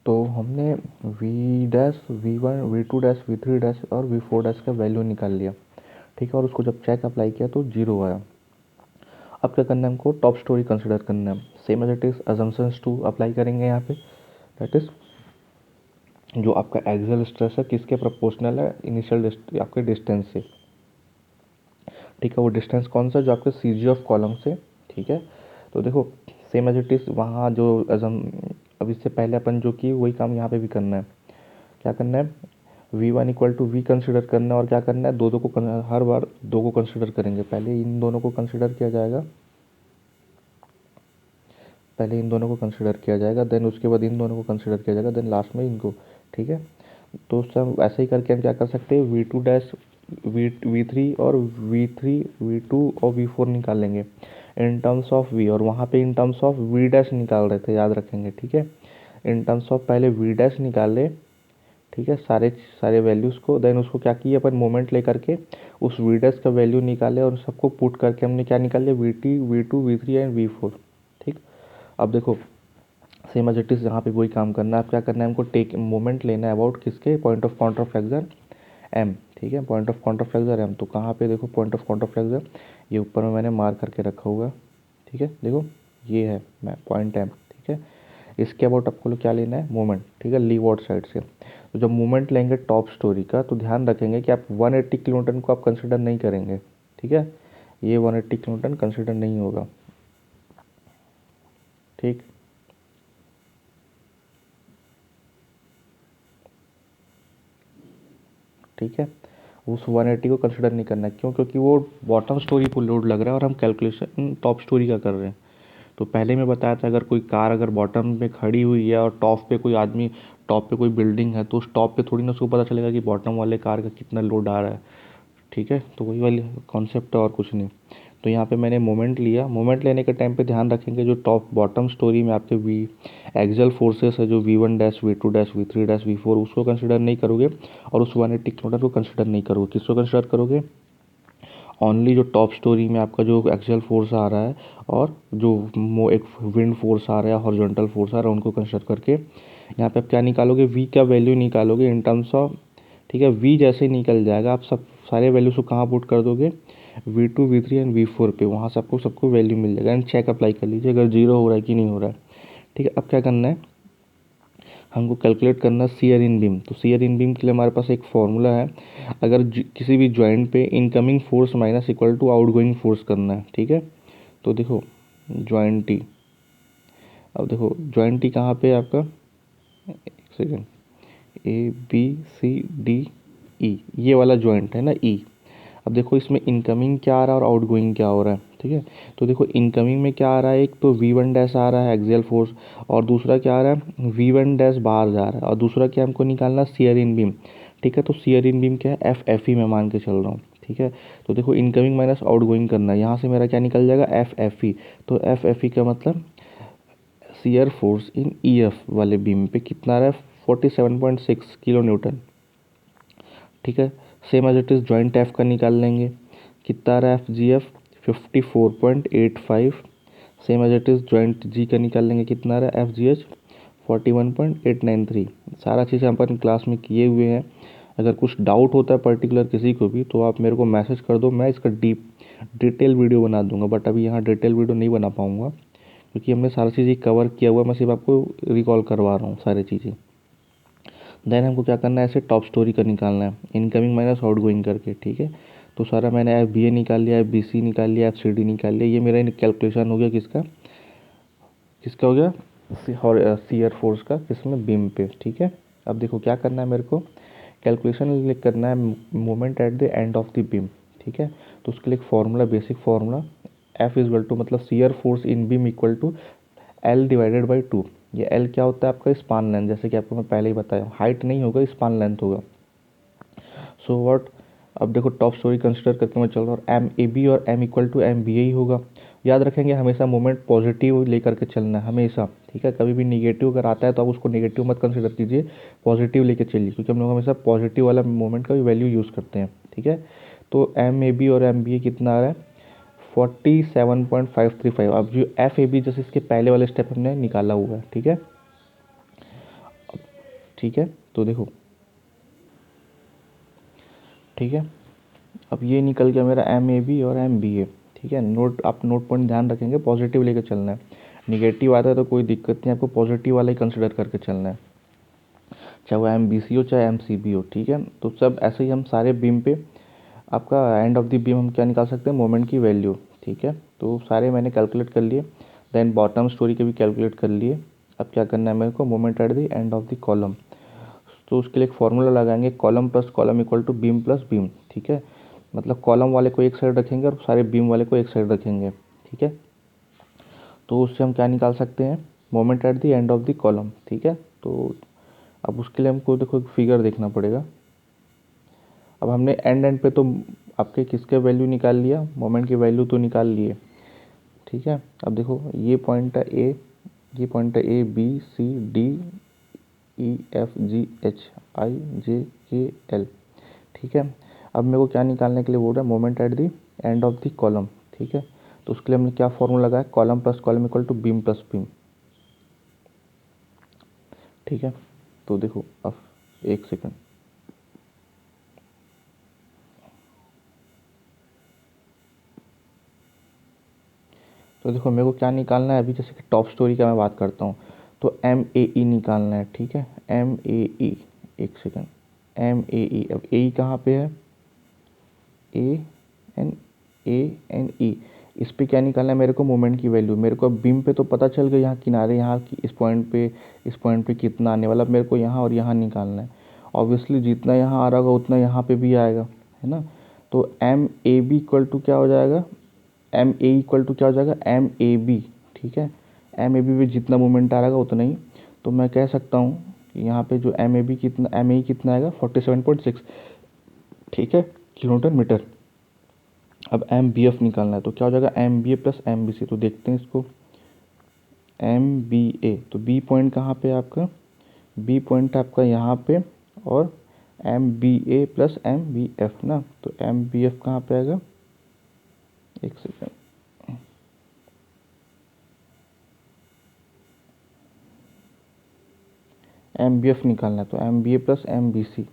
तो हमने V dash V one V two dash V three dash और V four dash का value निकाल लिया, ठीक है। और उसको जब चेक अप्लाई किया तो 0 आया। अब क्या करना है, हमको टॉप स्टोरी कंसिडर करना है। Same as it is assumptions to apply करेंगे यहाँ पे। दैट इज जो आपका एक्सियल स्ट्रेस है किसके प्रोपोर्शनल है, इनिशियल आपके डिस्टेंस से, ठीक है। वो डिस्टेंस कौन सा, जो आपके सी जी ऑफ कॉलम से, ठीक है। तो देखो सेम एज इट इज वहाँ जो अब इससे पहले अपन जो की वही काम यहाँ पे भी करना है। क्या करना है, V one equal to V consider करना है। और क्या करना है, दो को हर बार दो को कंसिडर करेंगे। पहले इन दोनों को कंसिडर किया जाएगा, देन उसके बाद इन दोनों को कंसिडर किया जाएगा, देन लास्ट में इनको, ठीक है। तो सब ऐसे ही करके हम क्या कर सकते हैं, V two dash V three और वी टू और वी फोर निकाल लेंगे इन टर्म्स ऑफ वी, और वहाँ पे in terms of V dash निकाल रहे थे, याद रखेंगे, ठीक है। इन टर्म्स ऑफ पहले वी डैश निकाले, ठीक है, सारे सारे वैल्यूज़ को। देन उसको क्या किया अपन, मोमेंट लेकर के उस वी डैश का वैल्यू निकाले और सबको पुट करके हमने क्या निकाल लिया, V T V two V three and V four, ठीक। अब देखो सेम एज इट इज़ यहाँ पे वही काम करना है। अब क्या करना है, हमको टेक मोमेंट लेना है अबाउट किसके, point of contraflexure M, ठीक है। Point of contraflexure M, तो कहाँ पे देखो पॉइंट ऑफ काउंटर फ्रैक्चर, ये ऊपर में मैंने मार्क करके रखा हुआ, ठीक है। देखो ये है मैं पॉइंट एम, ठीक है। इसके अबाउट आपको लोग क्या लेना है, मोमेंट, ठीक है, लीवॉर्ड साइड से। तो जब मोमेंट लेंगे टॉप स्टोरी का, तो ध्यान रखेंगे कि आप 180 किलोन्यूटन को आप कंसिडर नहीं करेंगे, ठीक है। ये 180 किलोन्यूटन कंसिडर नहीं होगा, ठीक। ठीक है, उस 180 को कंसिडर नहीं करना है। क्यों, क्योंकि वो बॉटम स्टोरी पर लोड लग रहा है और हम कैलकुलेशन टॉप स्टोरी का कर रहे हैं। तो पहले मैं बताया था, अगर कोई कार अगर बॉटम पे खड़ी हुई है और टॉप पे कोई आदमी, टॉप पे कोई बिल्डिंग है, तो उस टॉप पे थोड़ी ना उसको पता चलेगा कि बॉटम वाले कार का कितना लोड आ रहा है, ठीक है। तो वही वाली कॉन्सेप्ट है और कुछ नहीं। तो यहाँ पे मैंने मोमेंट लिया, मोमेंट लेने के टाइम पे ध्यान रखेंगे जो टॉप बॉटम स्टोरी में आपके वी एक्सियल फोर्सेस है, जो V one dash V two dash V three dash V four, उसको कंसिडर नहीं करोगे। और उस 180 किलोमीटर को कंसिडर नहीं करोगे। किसको कंसिडर करोगे, ओनली जो टॉप स्टोरी में आपका जो एक्सियल फोर्स आ रहा है और जो एक विंड फोर्स आ रहा है, हॉरिजॉन्टल फोर्स आ रहा है, उनको कंसिडर करके यहाँ पे आप क्या निकालोगे, वी का वैल्यू निकालोगे इन टर्म्स ऑफ, ठीक है। वी जैसे ही निकल जाएगा, आप सब सारे वैल्यूज को कहाँ पुट कर दोगे, V two V three and V four पे, वहाँ से आपको सबको वैल्यू मिल जाएगा। एंड चेक अप्लाई कर लीजिए अगर जीरो हो रहा है कि नहीं हो रहा है, ठीक है। अब क्या करना है, हमको कैलकुलेट करना है शियर इन बीम। तो शियर इन बीम के लिए हमारे पास एक फॉर्मूला है। अगर किसी भी जॉइंट पे incoming force minus equal to outgoing force करना है, ठीक है। तो देखो जॉइंट टी, अब देखो जॉइंट टी कहाँ पे है आपका, एक second, A B C D E, ये वाला जॉइंट है ना, ई। अब देखो इसमें इनकमिंग क्या आ रहा है और आउटगोइंग क्या हो रहा है, ठीक है। तो देखो इनकमिंग में क्या आ रहा है, एक तो वी वन डैश आ रहा है एक्सियल फोर्स, और दूसरा क्या आ रहा है, वी वन डैश बाहर जा रहा है, और दूसरा क्या हमको निकालना, शियर इन बीम, ठीक है। तो शियर इन बीम क्या है, एफ एफ ई में मान के चल रहा हूँ, ठीक है। तो देखो इनकमिंग माइनस आउटगोइंग करना है, यहाँ से मेरा क्या निकल जाएगा, एफ एफ ई। तो एफ एफ ई का मतलब shear force in E F वाले बीम पे कितना आ रहा है, 47.6 किलो न्यूटन, ठीक है। Same as it is joint F का निकाल लेंगे, कितना आ रहा है, F G F 54.85। Same as it is joint G का निकाल लेंगे, कितना आ रहा है, एफ जी एच 41.893। सारा चीज़ अपन क्लास में किए हुए हैं। अगर कुछ डाउट होता है पर्टिकुलर किसी को भी, तो आप मेरे को मैसेज कर दो, मैं इसका डिटेल वीडियो बना दूंगा। बट अभी यहाँ डिटेल वीडियो नहीं बना पाऊँगा, क्योंकि हमने सारी चीज़ें कवर किया हुआ है। मैं सिर्फ आपको रिकॉल करवा रहा हूँ सारी चीज़ें। देन हमको क्या करना है, ऐसे टॉप स्टोरी का निकालना है, इनकमिंग माइनस आउटगोइंग करके, ठीक है। तो सारा मैंने एफ बी ए निकाल लिया, एफ बी सी निकाल लिया, एफ सी डी निकाल लिया। ये मेरा कैलकुलेशन हो गया किसका, किसका हो गया, सीयर फोर्स का, किसमें, बीम पे, ठीक है। अब देखो क्या करना है, मेरे को कैलकुलेशन करना है moment at the end of the beam, ठीक है। तो उसके लिए एक formula, basic formula, F is equal to, मतलब shear force in beam equal to L divided by two. ये एल क्या होता है आपका, स्पान लेंथ, जैसे कि आपको मैं पहले ही बताया, हाइट नहीं होगा, स्पान लेंथ होगा। सो व्हाट, अब देखो टॉप स्टोरी कंसिडर करके मैं चल रहा हूँ, एम ए बी और M equal to M B A ही होगा। याद रखेंगे हमेशा मोमेंट पॉजिटिव लेकर के चलना है हमेशा, ठीक है। कभी भी निगेटिव अगर आता है तो आप उसको निगेटिव मत कंसिडर कीजिए, पॉजिटिव लेके चलिए, क्योंकि हम लोग हमेशा पॉजिटिव वाला मोमेंट का वैल्यू यूज़ करते हैं, ठीक है। तो एम ए बी और एम बी ए कितना आ रहा है, 47.535। अब जो एफ ए बी जैसे इसके पहले वाले स्टेप हमने निकाला हुआ है, ठीक है। अब ठीक है। तो देखो, ठीक है, अब ये निकल गया मेरा एम ए बी और एम बी ए। ठीक है, नोट आप नोट पॉइंट ध्यान रखेंगे, पॉजिटिव लेकर चलना है। निगेटिव आता है तो कोई दिक्कत नहीं, आपको पॉजिटिव वाला ही कंसिडर करके चलना है, चाहे वो एम बी सी हो चाहे एम सी बी हो। ठीक है, तो सब ऐसे ही हम सारे बीम पे आपका एंड ऑफ द बीम हम क्या निकाल सकते हैं, मोमेंट की वैल्यू। ठीक है, तो सारे मैंने कैलकुलेट कर लिए, देन बॉटम स्टोरी के भी कैलकुलेट कर लिए। अब क्या करना है मेरे को, moment at the end of the column. तो उसके लिए एक फार्मूला लगाएंगे, column plus column equal to beam plus beam. ठीक है, मतलब कॉलम वाले को एक साइड रखेंगे और सारे बीम वाले को एक साइड रखेंगे। ठीक है, तो उससे हम क्या निकाल सकते हैं, moment at the end of the column. ठीक है, तो अब उसके लिए हमको देखो एक फिगर देखना पड़ेगा। अब हमने एंड एंड पे तो आपके किसके वैल्यू निकाल लिया, मोमेंट की वैल्यू तो निकाल लिए। ठीक है, अब देखो ये पॉइंट है ए, ये पॉइंट है A B C D E F G H I J K L. ठीक है, अब मेरे को क्या निकालने के लिए बोल रहा है, moment at the end of the column. ठीक है, तो उसके लिए हमने क्या फॉर्मूला लगाया, column plus column equal to beam plus beam. ठीक है, तो देखो अब एक सेकंड, तो देखो मेरे को क्या निकालना है अभी, जैसे कि टॉप स्टोरी का मैं बात करता हूँ, तो एम ए ई निकालना है। ठीक है, एम ए ई, एक सेकंड, एम ए ई, अब ए ई कहाँ पे है, A N, A N E, इस पे क्या निकालना है मेरे को, मोमेंट की वैल्यू। मेरे को अब बीम पे तो पता चल गया यहाँ किनारे, यहाँ की इस पॉइंट पे कितना आने वाला, मेरे को यहाँ और यहाँ निकालना है। ऑब्वियसली जितना यहाँ आ रहा होगा उतना यहाँ पे भी आएगा, है ना। तो M A B equal to क्या हो जाएगा, एम ए इक्वल टू क्या हो जाएगा, एम ए बी। ठीक है, एम ए बी में जितना मूवमेंट आ रहा होगा उतना ही, तो मैं कह सकता हूँ कि यहाँ पे जो एम ए बी कितना, एम ए कितना आएगा 47.6। ठीक है, किलोमीटर मीटर। अब एम बी एफ निकालना है, तो क्या हो जाएगा, एम बी ए प्लस एम बी सी। तो देखते हैं इसको, एम बी ए, तो बी पॉइंट कहाँ पे है आपका, बी पॉइंट आपका यहाँ पे, और एम बी ए प्लस एम बी एफ ना, तो एम बी एफ कहाँ पे आएगा, एक सेकेंड, एम बी एफ निकालना है, तो एम बी ए प्लस एम बी सी।